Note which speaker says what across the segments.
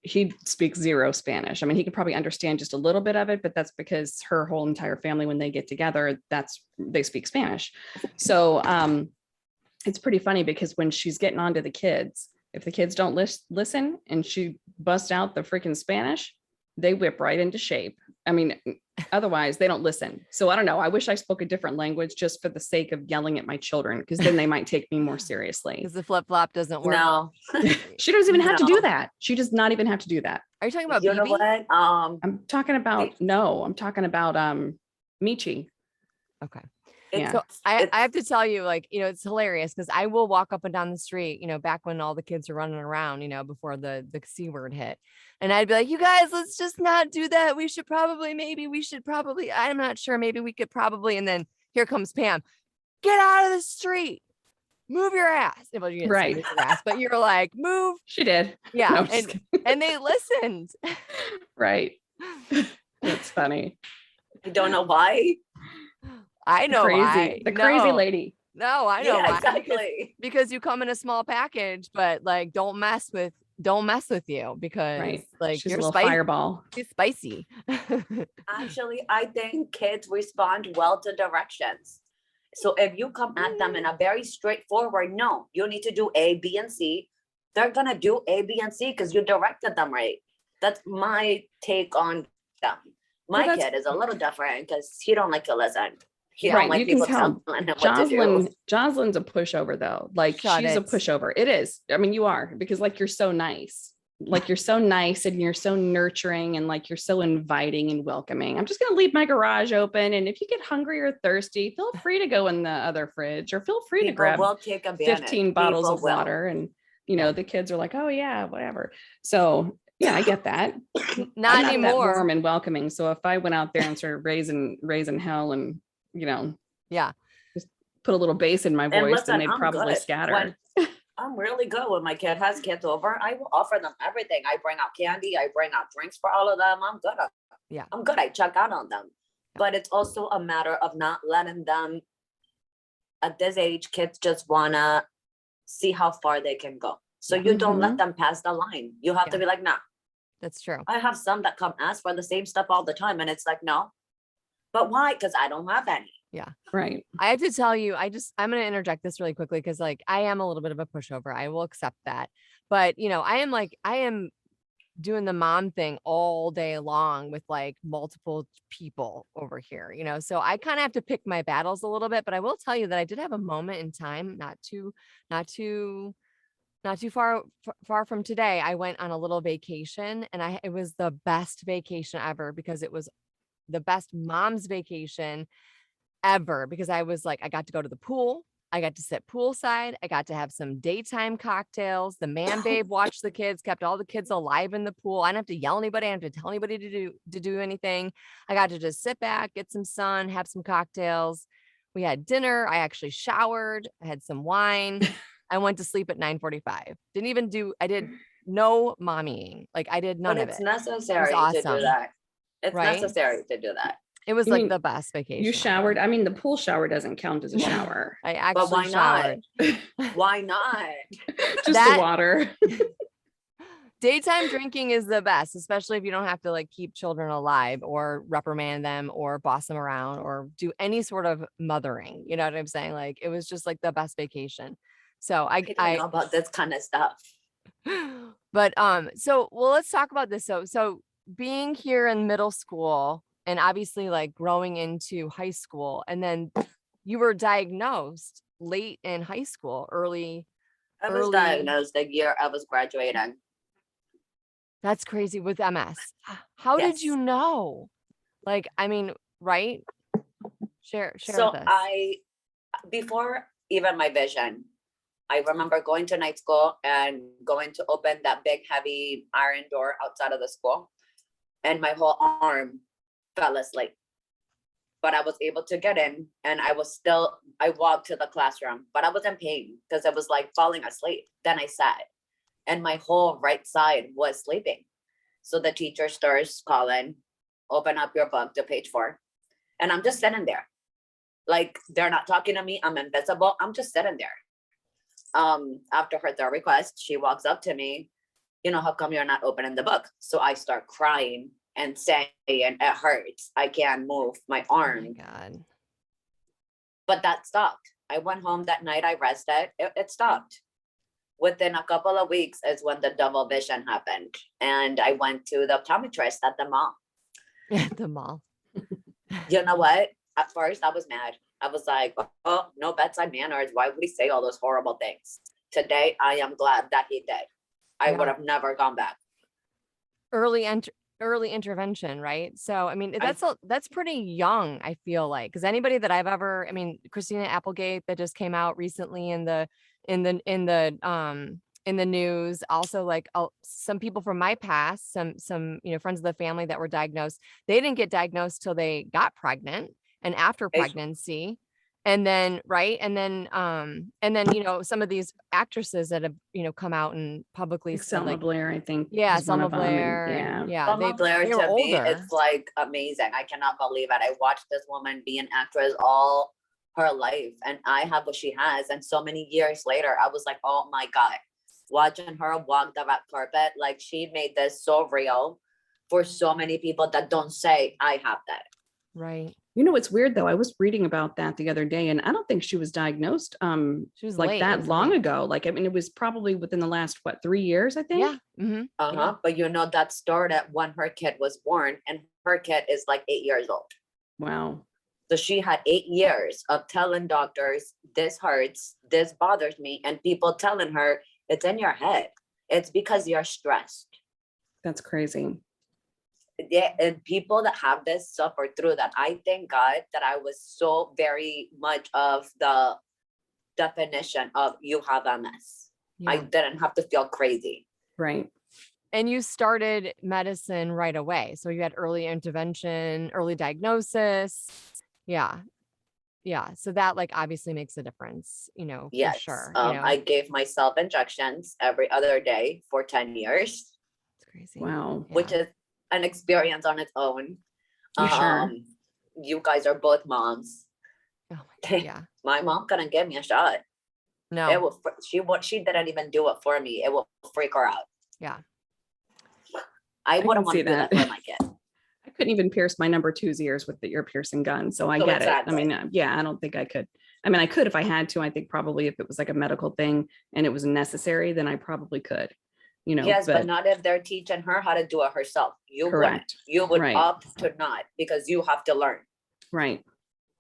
Speaker 1: he speaks zero Spanish. I mean, he could probably understand just a little bit of it, but that's because her whole entire family, when they get together, they speak Spanish. So it's pretty funny because when she's getting on to the kids, if the kids don't listen and she busts out the freaking Spanish, they whip right into shape. I mean, otherwise they don't listen. So I don't know. I wish I spoke a different language just for the sake of yelling at my children, because then they might take me more seriously.
Speaker 2: Because the flip flop doesn't work.
Speaker 3: No.
Speaker 1: She doesn't even have to do that. She does not even have to do that.
Speaker 2: Are you talking about
Speaker 3: You know
Speaker 2: BB?
Speaker 3: what?
Speaker 1: I'm talking about Michi.
Speaker 2: Okay.
Speaker 1: Yeah.
Speaker 2: So I have to tell you, like, it's hilarious because I will walk up and down the street, back when all the kids were running around, before the C word hit. And I'd be like, you guys, let's just not do that. I'm not sure. Maybe we could probably. And then here comes Pam. Get out of the street. Move your ass. Well, you didn't say move your ass, but you're like, move.
Speaker 1: She did.
Speaker 2: Yeah. No, and they listened.
Speaker 1: Right. That's funny.
Speaker 3: I don't know why.
Speaker 2: I know why.
Speaker 1: The crazy lady.
Speaker 2: No, I know why.
Speaker 3: Exactly.
Speaker 2: Because you come in a small package, but like don't mess with you because like
Speaker 1: she's
Speaker 2: you're
Speaker 1: a little fireball.
Speaker 2: She's spicy.
Speaker 3: Actually, I think kids respond well to directions. So if you come at them in a very straightforward, no, you need to do A, B, and C, they're gonna do A, B, and C because you directed them right. That's my take on them. My kid is a little different because he don't like to listen. He don't like people telling him what to do.
Speaker 1: Jozlyn's a pushover though. Like she's a pushover. It is. I mean, you are, because like you're so nice. Like you're so nice and you're so nurturing and like you're so inviting and welcoming. I'm just going to leave my garage open. And if you get hungry or thirsty, feel free to go in the other fridge or feel free to grab 15 bottles of water. And, the kids are like, oh yeah, whatever. So yeah, I get that.
Speaker 2: Not anymore.
Speaker 1: That warm and welcoming. So if I went out there and started raising hell and, just put a little bass in my voice, then they'd probably scatter.
Speaker 3: I'm really good when my kid has kids over. I will offer them everything. I bring out candy. I bring out drinks for all of them. I'm good. I'm good. I check out on them. But it's also a matter of not letting them, at this age, kids just want to see how far they can go. So you don't let them pass the line. You have to be like, nah.
Speaker 2: That's true.
Speaker 3: I have some that come ask for the same stuff all the time. And it's like, no. But why? Because I don't have any.
Speaker 2: Yeah.
Speaker 1: Right.
Speaker 2: I have to tell you, I'm going to interject this really quickly because like I am a little bit of a pushover. I will accept that. But, I am doing the mom thing all day long with like multiple people over here, so I kind of have to pick my battles a little bit. But I will tell you that I did have a moment in time, not too far from today. I went on a little vacation and it was the best vacation ever because it was the best mom's vacation ever because I was like, I got to go to the pool. I got to sit poolside. I got to have some daytime cocktails. The man babe watched the kids, kept all the kids alive in the pool. I didn't have to yell anybody. I didn't have to tell anybody to do anything. I got to just sit back, get some sun, have some cocktails. We had dinner. I actually showered. I had some wine. I went to sleep at 9:45. I did no mommying. Like I did none of it.
Speaker 3: It's necessary to do that. It's necessary to do that.
Speaker 2: It was like the best vacation.
Speaker 1: You showered. I mean, the pool shower doesn't count as a shower.
Speaker 2: I actually showered.
Speaker 3: Why not?
Speaker 1: Just the water.
Speaker 2: Daytime drinking is the best, especially if you don't have to like keep children alive or reprimand them or boss them around or do any sort of mothering. You know what I'm saying? Like it was just like the best vacation. So I
Speaker 3: know about this kind of stuff.
Speaker 2: But let's talk about this. So being here in middle school and obviously like growing into high school, and then you were diagnosed late in high school, early.
Speaker 3: I was diagnosed the year I was graduating.
Speaker 2: That's crazy with MS. How did you know? Like, I mean, right? Share
Speaker 3: So
Speaker 2: with us.
Speaker 3: before even my vision, I remember going to night school and going to open that big, heavy iron door outside of the school. And my whole arm fell asleep. But I was able to get in and I walked to the classroom, but I was in pain because I was like falling asleep. Then I sat and my whole right side was sleeping. So the teacher starts calling, open up your book to page 4. And I'm just sitting there. Like they're not talking to me. I'm invisible. I'm just sitting there. After her third request, she walks up to me how come you're not opening the book? So I start crying and saying, it hurts. I can't move my
Speaker 2: Oh
Speaker 3: arm.
Speaker 2: my God.
Speaker 3: But that stopped. I went home that night. I rested. It stopped. Within a couple of weeks is when the double vision happened. And I went to the optometrist at the mall.
Speaker 2: At the mall.
Speaker 3: You know what? At first I was mad. I was like, oh, no bedside manners. Why would he say all those horrible things? Today, I am glad that he did. I
Speaker 2: Yeah.
Speaker 3: would have never gone back.
Speaker 2: Early intervention, right? So I mean, that's pretty young, I feel like, because anybody that I've ever, I mean, Christina Applegate that just came out recently in the news, also like some people from my past, some friends of the family that were diagnosed, they didn't get diagnosed till they got pregnant and after pregnancy. And then, right. And then, some of these actresses that have, come out and publicly said,
Speaker 1: Selma
Speaker 2: like,
Speaker 1: Blair, I think.
Speaker 2: yeah,
Speaker 1: is one
Speaker 2: Selma
Speaker 1: of them,
Speaker 2: Blair.
Speaker 1: and
Speaker 2: Yeah.
Speaker 3: Selma Blair
Speaker 2: they were
Speaker 3: to me,
Speaker 2: older.
Speaker 3: it's like amazing. I cannot believe it. I watched this woman be an actress all her life, and I have what she has. And so many years later, I was like, oh my God, watching her walk the red carpet, like she made this so real for so many people that don't say, I have that.
Speaker 2: Right.
Speaker 1: It's weird though. I was reading about that the other day, and I don't think she was diagnosed
Speaker 2: She was
Speaker 1: like
Speaker 2: late.
Speaker 1: that
Speaker 2: It was
Speaker 1: long
Speaker 2: late.
Speaker 1: ago. Like, I mean, it was probably within the last 3 years, I think.
Speaker 2: Yeah. Mm-hmm. Yeah.
Speaker 3: But that started when her kid was born, and her kid is like 8 years old.
Speaker 1: Wow.
Speaker 3: So she had 8 years of telling doctors, this hurts, this bothers me, and people telling her, it's in your head. It's because you're stressed.
Speaker 1: That's crazy.
Speaker 3: Yeah, and people that have this suffer through that. I thank God that I was so very much of the definition of you have MS. I
Speaker 2: Yeah.
Speaker 3: didn't have to feel crazy.
Speaker 1: Right.
Speaker 2: And you started medicine right away. So you had early intervention, early diagnosis. Yeah. Yeah. So that like obviously makes a difference, for
Speaker 3: Yes.
Speaker 2: sure.
Speaker 3: I gave myself injections every other day for 10 years.
Speaker 2: It's crazy.
Speaker 1: Wow.
Speaker 2: Yeah.
Speaker 3: Which is an experience on its own.
Speaker 1: For sure.
Speaker 3: You guys are both moms.
Speaker 2: Oh my God. Yeah.
Speaker 3: My mom couldn't give me a shot.
Speaker 2: No.
Speaker 3: It will. She didn't even do it for me. It will freak her out.
Speaker 2: Yeah.
Speaker 3: I
Speaker 1: can
Speaker 3: wouldn't want
Speaker 1: see
Speaker 3: to do
Speaker 1: that.
Speaker 3: that for my kid.
Speaker 1: I couldn't even pierce my number 2's ears with the ear piercing gun. So I
Speaker 3: So
Speaker 1: get
Speaker 3: exactly.
Speaker 1: it. I mean, yeah, I don't think I could. I mean, I could if I had to. I think probably if it was like a medical thing and it was necessary, then I probably could.
Speaker 3: Yes, but not if they're teaching her how to do it herself. You wouldn't.
Speaker 1: Correct.
Speaker 3: You would
Speaker 1: Right.
Speaker 3: opt to not, because you have to learn.
Speaker 1: Right.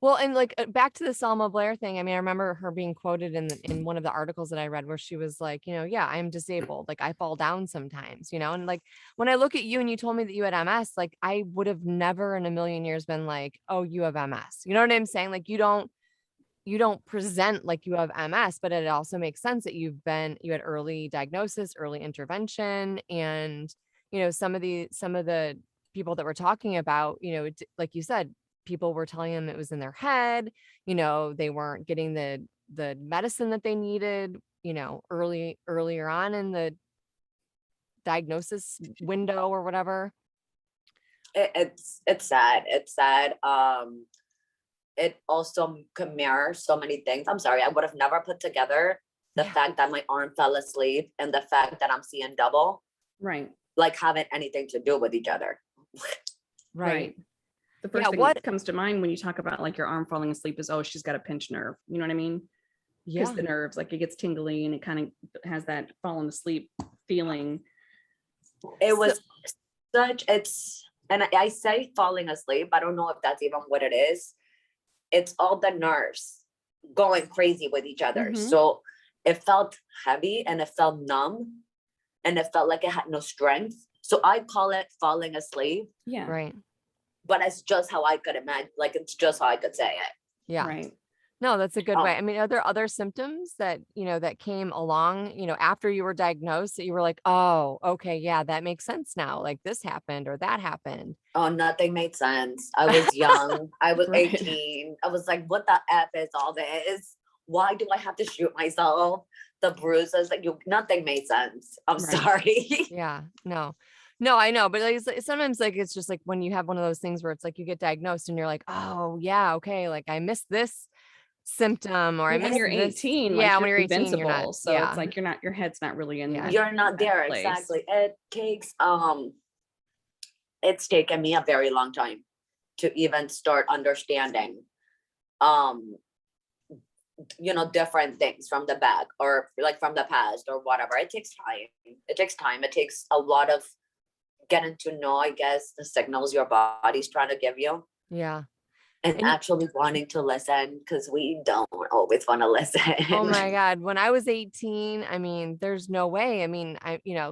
Speaker 2: Well, and like back to the Selma Blair thing. I mean, I remember her being quoted in one of the articles that I read where she was like, yeah, I'm disabled. Like I fall down sometimes, and like when I look at you and you told me that you had MS, like I would have never in a million years been like, oh, you have MS. You know what I'm saying? Like you don't present like you have MS, but it also makes sense that you had early diagnosis, early intervention. And, some of the people that we're talking about, like you said, people were telling them it was in their head, they weren't getting the medicine that they needed, earlier on in the diagnosis window or whatever.
Speaker 3: It's sad. It's sad. It also can mirror so many things. I'm sorry, I would have never put together the fact that my arm fell asleep and the fact that I'm seeing double,
Speaker 1: Right.
Speaker 3: like having anything to do with each other.
Speaker 1: Right. The first thing that comes to mind when you talk about like your arm falling asleep is, oh, she's got a pinched nerve. You know what I mean? Because
Speaker 2: Yeah.
Speaker 1: the nerves, like it gets tingly and it kind of has that falling asleep feeling.
Speaker 3: It was and I say falling asleep. I don't know if that's even what it is. It's all the nerves going crazy with each other.
Speaker 1: Mhm.
Speaker 3: So it felt heavy and it felt numb and it felt like it had no strength. So I call it falling asleep,
Speaker 1: Yeah.
Speaker 2: Right.
Speaker 3: but it's just how I could imagine, like it's just how I could say it.
Speaker 2: Yeah.
Speaker 1: Right.
Speaker 2: No, that's a good way. I mean, are there other symptoms that, that came along, after you were diagnosed that you were like, oh, okay, yeah, that makes sense now. Like this happened or that happened.
Speaker 3: Oh, nothing made sense. I was young. I was
Speaker 1: Right.
Speaker 3: 18. I was like, what the F is all this? Why do I have to shoot myself? The bruises, like nothing made sense. I'm
Speaker 1: Right.
Speaker 3: sorry.
Speaker 2: Yeah, no, I know. But like, sometimes like, it's just like when you have one of those things where it's like you get diagnosed and you're like, oh yeah, okay. Like I missed this symptom or I
Speaker 1: When
Speaker 2: missed
Speaker 1: you're
Speaker 2: this.
Speaker 1: 18,
Speaker 2: Yeah,
Speaker 1: like
Speaker 2: when
Speaker 1: you're
Speaker 2: you're 18, you're not.
Speaker 1: invincible. So
Speaker 2: Yeah.
Speaker 1: it's like your head's not really in
Speaker 2: Yeah.
Speaker 3: You're not
Speaker 1: that
Speaker 3: there.
Speaker 1: place.
Speaker 3: Exactly. It takes, it's taken me a very long time to even start understanding, um, different things from the back or like from the past or whatever. It takes time. It takes time. It takes a lot of getting to know, I guess, the signals your body's trying to give you.
Speaker 2: Yeah.
Speaker 3: And actually wanting to listen, because we don't always want to listen.
Speaker 2: Oh my God. When I was 18, I mean, there's no way. I mean,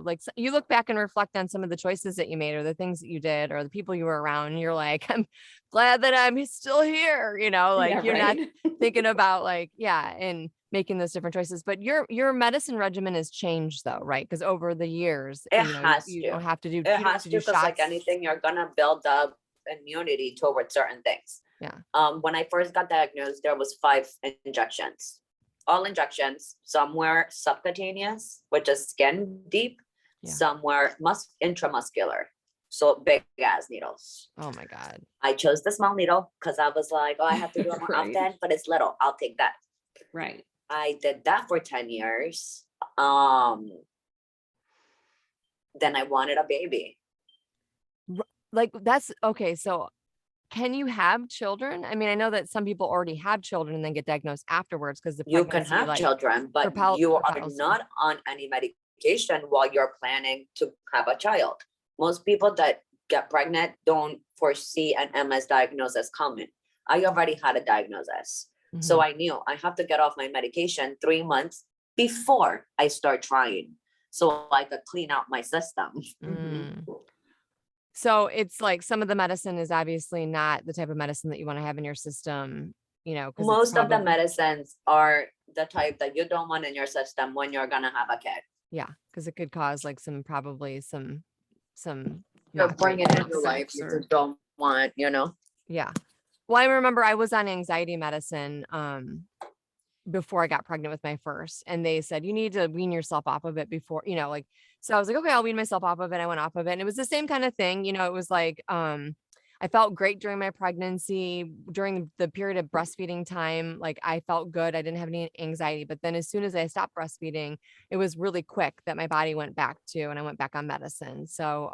Speaker 2: like you look back and reflect on some of the choices that you made or the things that you did or the people you were around and you're like, I'm glad that I'm still here, like
Speaker 1: Yeah,
Speaker 2: you're not
Speaker 1: right?
Speaker 2: thinking about like, yeah, and making those different choices. But your medicine regimen has changed though, right? Because over the years,
Speaker 3: It has
Speaker 2: you
Speaker 3: to.
Speaker 2: don't have to do,
Speaker 3: It
Speaker 2: you don't have
Speaker 3: has
Speaker 2: to
Speaker 3: to,
Speaker 2: do
Speaker 3: because like
Speaker 2: shots.
Speaker 3: anything, you're gonna build up immunity towards certain things.
Speaker 2: Yeah.
Speaker 3: When I first got diagnosed, there was 5 injections. All injections, somewhere subcutaneous, which is skin deep,
Speaker 2: Yeah.
Speaker 3: somewhere intramuscular. So big ass needles.
Speaker 2: Oh my God.
Speaker 3: I chose the small needle because I was like, oh, I have to do it more
Speaker 1: Right.
Speaker 3: often, but it's little. I'll take that.
Speaker 1: Right.
Speaker 3: I did that for 10 years. Then I wanted a baby.
Speaker 2: Like that's okay. So can you have children? I mean, I know that some people already have children and then get diagnosed afterwards because the
Speaker 3: You
Speaker 2: pregnancy,
Speaker 3: can have
Speaker 2: like,
Speaker 3: children, but you are not on any medication while you're planning to have a child. Most people that get pregnant don't foresee an MS diagnosis coming. I already had a diagnosis. So I knew I have to get off my medication 3 months before I start trying, so I could clean out my system.
Speaker 2: So it's like some of the medicine is obviously not the type of medicine that you want to have in your system, because
Speaker 3: Most of the medicines are the type that you don't want in your system when you're gonna have a kid.
Speaker 2: Yeah, because it could cause like probably some
Speaker 3: You're
Speaker 2: not great
Speaker 3: bringing in
Speaker 2: things.
Speaker 3: your life you just don't want,
Speaker 2: Yeah. Well, I remember I was on anxiety medicine before I got pregnant with my first, and they said you need to wean yourself off of it before, like, so I was like, okay, I'll wean myself off of it. I went off of it and it was the same kind of thing. It was like I felt great during my pregnancy, during the period of breastfeeding time. Like I felt good. I didn't have any anxiety. But then as soon as I stopped breastfeeding, it was really quick that my body went back to, and I went back on medicine. So,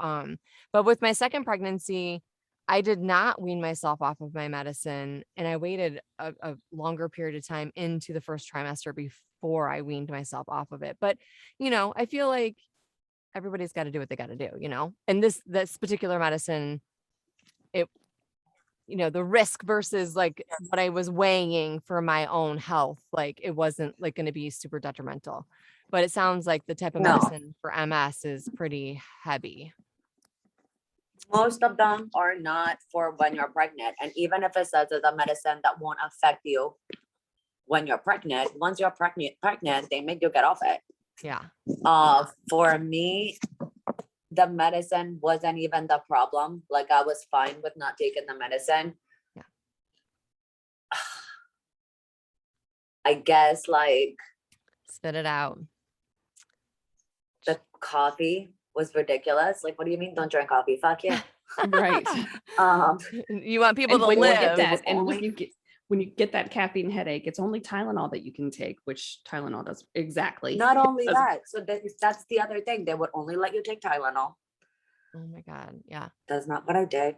Speaker 2: but with my second pregnancy, I did not wean myself off of my medicine, and I waited a longer period of time into the first trimester before I weaned myself off of it. But, I feel like everybody's got to do what they got to do, and this particular medicine, it, the risk versus like what I was weighing for my own health, like it wasn't like going to be super detrimental, but it sounds like the type of medicine for MS is pretty heavy.
Speaker 3: Most of them are not for when you're pregnant. And even if it says it's a medicine that won't affect you when you're pregnant, once you're pregnant, they make you get off it.
Speaker 2: Yeah.
Speaker 3: For me, the medicine wasn't even the problem. Like I was fine with not taking the medicine.
Speaker 2: Yeah.
Speaker 3: I guess like
Speaker 2: spit it out.
Speaker 3: The coffee was ridiculous. Like, what do you mean don't drink coffee? Fuck yeah.
Speaker 1: Right.
Speaker 2: You want people to
Speaker 1: when
Speaker 2: live.
Speaker 1: You get that, and when you get that caffeine headache, it's only Tylenol that you can take, which Tylenol does exactly.
Speaker 3: Not only that, so that's the other thing. They would only let you take Tylenol.
Speaker 2: Oh my God. Yeah.
Speaker 3: That's not what I did.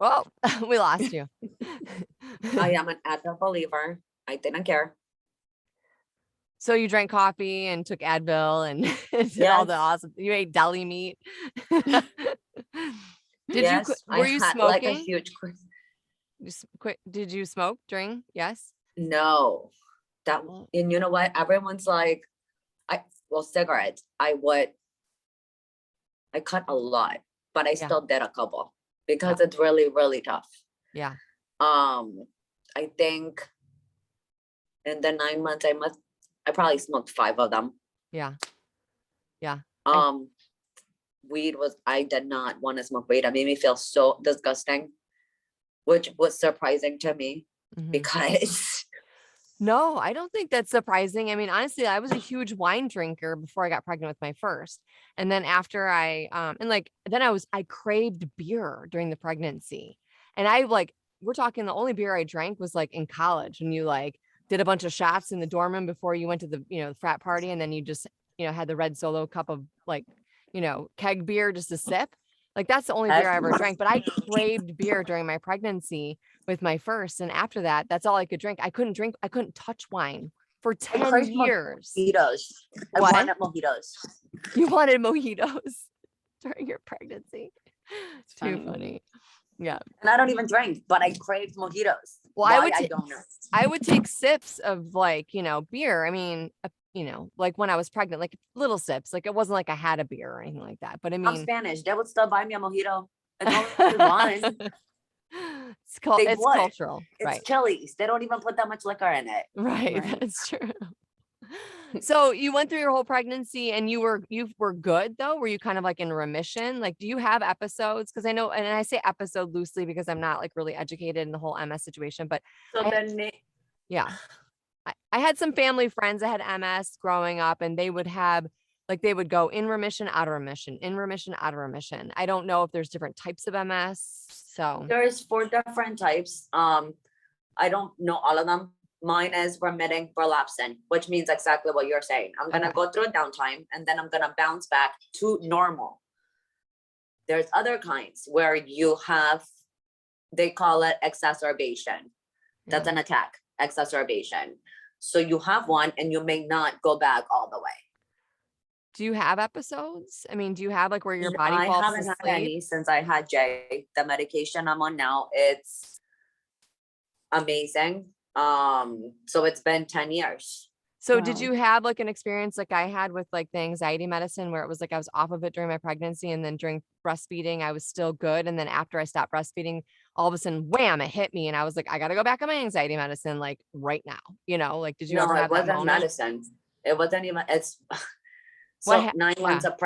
Speaker 2: Well, we lost you.
Speaker 3: I am an Advil believer. I didn't care.
Speaker 2: So you drank coffee and took Advil and did all the awesome. You ate deli meat. Were you smoking?
Speaker 3: Like a huge.
Speaker 2: Did you smoke during? Yes.
Speaker 3: No. And you know what? Everyone's like, cigarettes. I cut a lot, but I still did a couple because it's really, really tough.
Speaker 2: Yeah.
Speaker 3: I think in the 9 months I probably smoked 5 of them.
Speaker 2: Yeah. Yeah.
Speaker 3: Weed I did not want to smoke weed. It made me feel so disgusting, which was surprising to me because.
Speaker 2: No, I don't think that's surprising. I mean, honestly, I was a huge wine drinker before I got pregnant with my first. And then after I craved beer during the pregnancy. And I we're talking the only beer I drank was like in college when you like did a bunch of shots in the dorm room before you went to the, you know, frat party. And then you just, you know, had the red Solo cup of like, you know, keg beer just to sip. Like that's the only beer I ever drank, but I craved beer during my pregnancy with my first. And after that, that's all I could drink. I couldn't touch wine for 10 years.
Speaker 3: Mojitos. I
Speaker 2: What?
Speaker 3: wanted mojitos.
Speaker 2: You wanted mojitos during your pregnancy.
Speaker 1: It's
Speaker 2: Too funny. Yeah.
Speaker 3: And I don't even drink, but I craved mojitos.
Speaker 2: Well,
Speaker 3: Why, I don't know.
Speaker 2: I would take sips of like, you know, beer. I mean, you know, like when I was pregnant, like little sips, like it wasn't like I had a beer or anything like that. But I
Speaker 3: I'm
Speaker 2: mean,
Speaker 3: Spanish. They would still buy me a mojito. It's only one. They
Speaker 2: it's
Speaker 3: would.
Speaker 2: cultural,
Speaker 3: It's
Speaker 2: right?
Speaker 3: Chili's. They don't even put that much liquor in it.
Speaker 2: Right.
Speaker 1: Right.
Speaker 2: That's true. So you went through your whole pregnancy and you were good though? Were you kind of like in remission? Like, do you have episodes? Because I know, and I say episode loosely because I'm not like really educated in the whole MS situation, but
Speaker 3: So then
Speaker 2: yeah, I had some family friends that had MS growing up and they would have like, they would go in remission, out of remission, in remission, out of remission. I don't know if there's different types of MS. So
Speaker 3: there's 4 different types. I don't know all of them. Mine is remitting relapsing, which means exactly what you're saying. I'm going to go through a downtime and then I'm going to bounce back to normal. There's other kinds where you have, they call it exacerbation. That's an attack, exacerbation. So you have one and you may not go back all the way.
Speaker 2: do you have episodes? I mean, do you have like where your body
Speaker 3: I
Speaker 2: falls
Speaker 3: haven't
Speaker 2: asleep?
Speaker 3: had any since I had Jay. The medication I'm on now, it's amazing. So it's been 10 years.
Speaker 2: So
Speaker 1: Wow.
Speaker 2: did you have like an experience like I had with like the anxiety medicine where it was like I was off of it during my pregnancy and then during breastfeeding I was still good, and then after I stopped breastfeeding all of a sudden wham, it hit me and I was like I got to go back on my anxiety medicine like right now, you know? Like did you
Speaker 3: No,
Speaker 2: ever
Speaker 3: it
Speaker 2: have that
Speaker 3: wasn't
Speaker 2: moment?
Speaker 3: medicine. It wasn't even, it's
Speaker 2: What
Speaker 3: so
Speaker 2: ha-
Speaker 3: 9 months
Speaker 2: yeah.
Speaker 3: of